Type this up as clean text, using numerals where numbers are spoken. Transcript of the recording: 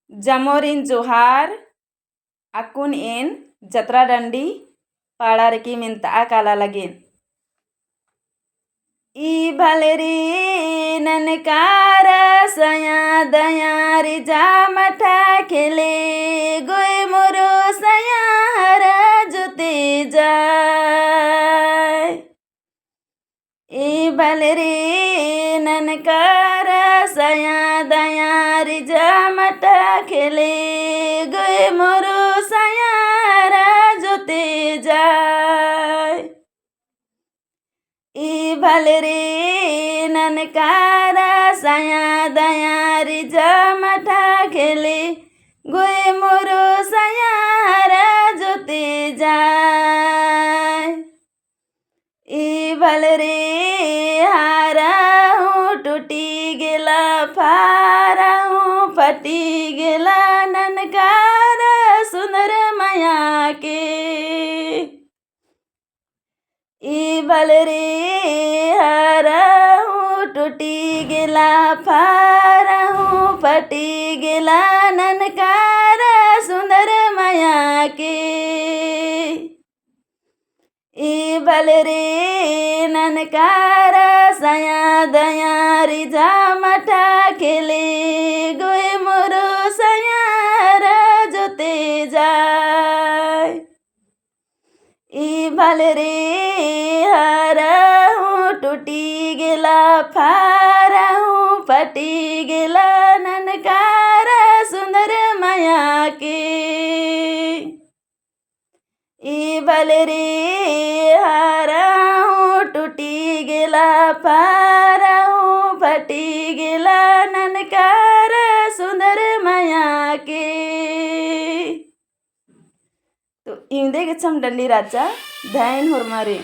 Jamorin Johar, akun in jatra dandi para reki minta akala lagin. I baleri nankara saya dayari jamata khele goy moro saya hara jote jay. I baleri nankara saya dayari jamata khele goy moro saya hara jote jay. I baleri nankara saya dayari jamata khele goy moro saya hara jote jay. I baleri hara टूटी गेला फारा फटी गेला ननकारा सुंदर माया के. ई बलरे हरा टूटी गेला फारा फटी गेला ननकारा सुंदर माया के. ई बलरे ननकारा saya dayari jamata khele goy moro saya hara jote jay. I balere hara टूटी गेला फारा फटी गेला ननकारा सुंदर माया के. I balere hara टूटी गेला फारा फटी गेला ननकारा सुंदर माया के. तो इंदे गच्छम डंडी राजा धायन हुरमारे.